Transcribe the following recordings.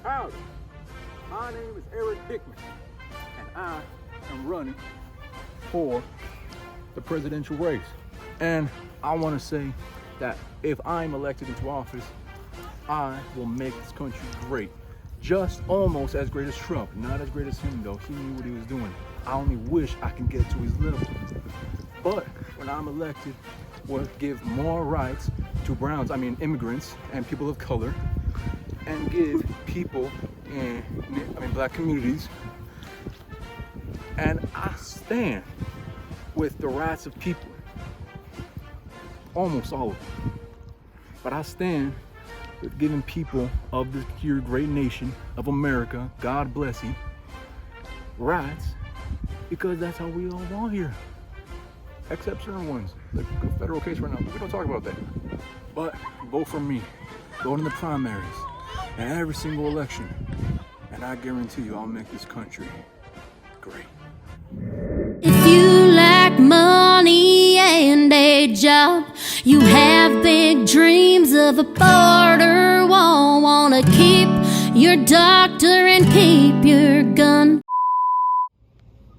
Howdy, my name is Eric Dickman, and I am running for the presidential race. And I want to say that if I'm elected into office, I will make this country great. Just almost as great as Trump. Not as great as him though. He knew what he was doing. I only wish I can get to his level. But when I'm elected, we'll give more rights to immigrants and people of color, and give people in black communities. And I stand with the rights of people. Almost all of them. But I stand with giving people of this here great nation of America, God bless you, rights, because that's how we all want here. Except certain ones, like a federal case right now, but we don't talk about that. But vote for me, vote in the primaries, and every single election, and I guarantee you I'll make this country great. If you lack money and a job, you have big dreams of a border wall, wanna keep your doctor and keep your gun.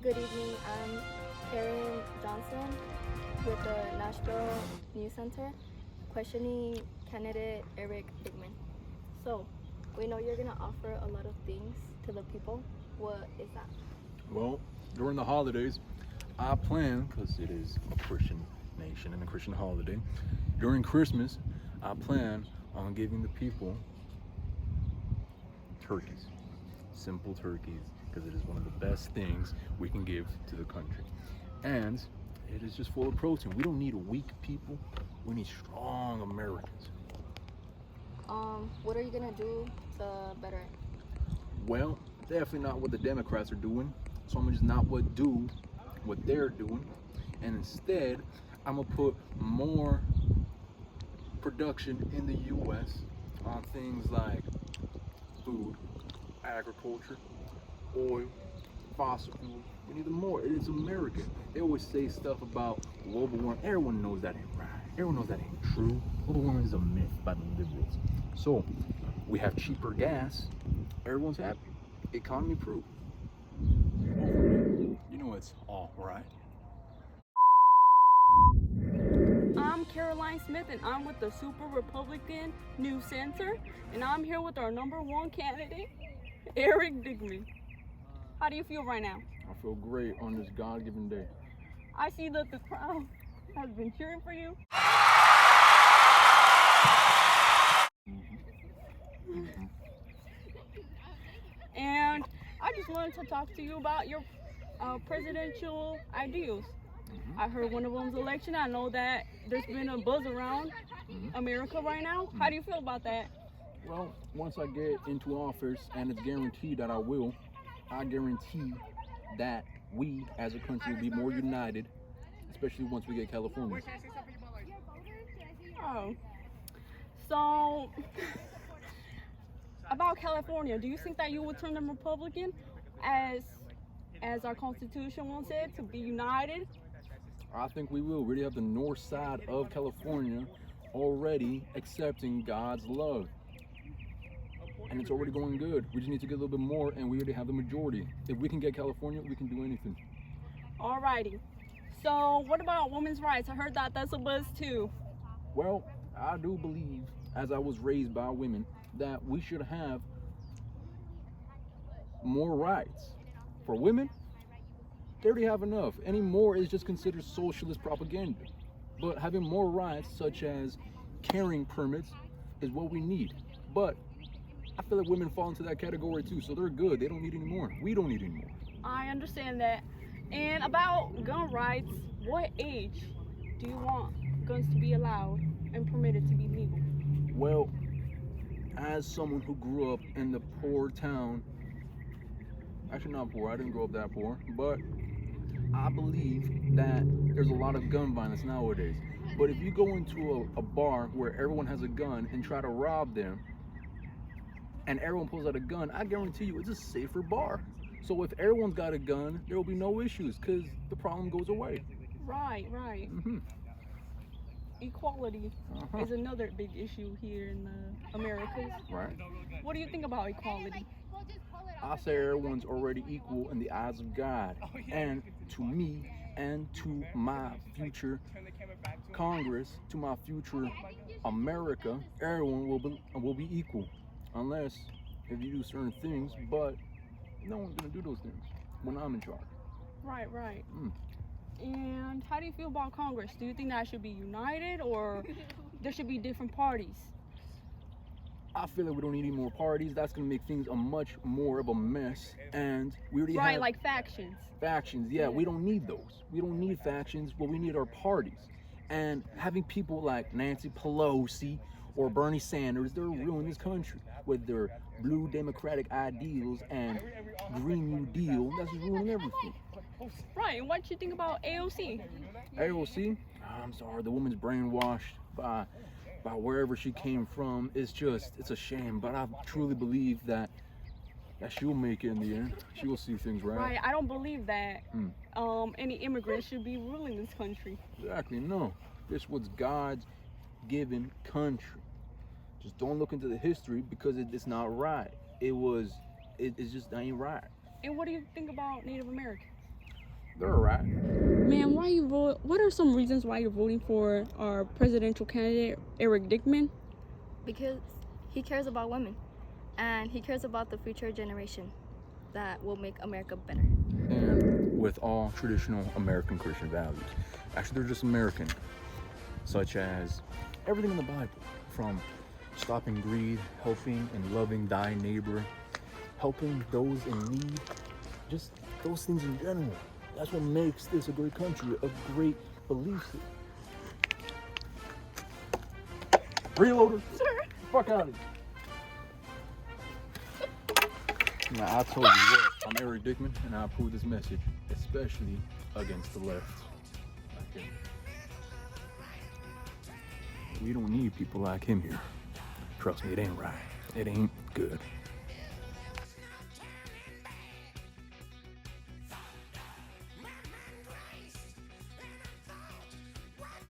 Good evening, I'm Karen Johnson with the Nashville News Center, questioning candidate Eric Dickman. So, we know you're gonna offer a lot of things to the people. What is that? Well, during the holidays, I plan, because it is a Christian nation and a Christian holiday, during Christmas, I plan on giving the people turkeys, simple turkeys, because it is one of the best things we can give to the country. And it is just full of protein. We don't need weak people, we need strong Americans. What are you gonna do to better it? Well, definitely not what the Democrats are doing. So I'm gonna just not do what they're doing, and instead I'm gonna put more production in the US on things like food, agriculture, oil, fossil fuels. We need them more. It is America. They always say stuff about global warming. Everyone knows that ain't right. Everyone knows that ain't true. Global warming is a myth by the liberals. So we have cheaper gas. Everyone's happy. Economy proof. You know it's all right. I'm Caroline Smith, and I'm with the Super Republican News Center, and I'm here with our #1 candidate, Eric Dickman. How do you feel right now? I feel great on this God-given day. I see that the crowd has been cheering for you. And I just wanted to talk to you about your presidential ideals. I heard one of them's election. I know that there's been a buzz around America right now. How do you feel about that? Well, once I get into office, and it's guaranteed that I guarantee that we as a country will be more united, especially once we get California. Oh. So, about California, do you think that you would turn them Republican as our Constitution wants it, to be united? I think we will. We already have the north side of California already accepting God's love. And it's already going good. We just need to get a little bit more, and we already have the majority. If we can get California, we can do anything. Alrighty. So what about women's rights? I heard that that's a buzz too. Well, I do believe, as I was raised by women, that we should have more rights. For women, they already have enough. Any more is just considered socialist propaganda. But having more rights, such as carrying permits, is what we need. But I feel like women fall into that category too, so they're good. They don't need any more. We don't need any more. I understand that. And about gun rights, what age do you want guns to be allowed and permitted to be legal? Well, as someone who grew up in the poor town, actually not poor, I didn't grow up that poor, but I believe that there's a lot of gun violence nowadays. But if you go into a bar where everyone has a gun and try to rob them, and everyone pulls out a gun, I guarantee you it's a safer bar. So if everyone's got a gun, there will be no issues, because the problem goes away. Right. equality is another big issue here in the Americas. Right. What do you think about equality? I say everyone's already equal in the eyes of God. And to me and to my future Congress, to my future America, everyone will be equal. Unless if you do certain things, but no one's gonna do those things when I'm in charge. Right. And how do you feel about Congress? Do you think that should be united or there should be different parties? I feel like we don't need any more parties. That's gonna make things a much more of a mess. And we already Right, have like factions. factions. Yeah, we don't need those. We don't need factions. What we need are parties. And having people like Nancy Pelosi or Bernie Sanders, they're ruining this country with their blue democratic ideals and Green New Deal. That's just ruining everything. Right, and what do you think about AOC? AOC, I'm sorry, the woman's brainwashed by wherever she came from. It's a shame, but I truly believe that she'll make it in the end. She will see things right. Right, I don't believe that any immigrants should be ruling this country. Exactly, no. This was God's given country. Just don't look into the history because it's not right. It's just ain't right. And what do you think about Native Americans? They're alright. Man, why you vote? What are some reasons why you're voting for our presidential candidate, Eric Dickman? Because he cares about women and he cares about the future generation that will make America better. And with all traditional American Christian values. Actually, they're just American, such as everything in the Bible, from stopping greed, helping and loving thy neighbor, helping those in need, just those things in general. That's what makes this a great country, a great belief system. Reloader. Sure. Fuck out of here. Now, I told you what, I'm Eric Dickman, and I approve this message, especially against the left. Okay. We don't need people like him here. Trust me, it ain't right. It ain't good.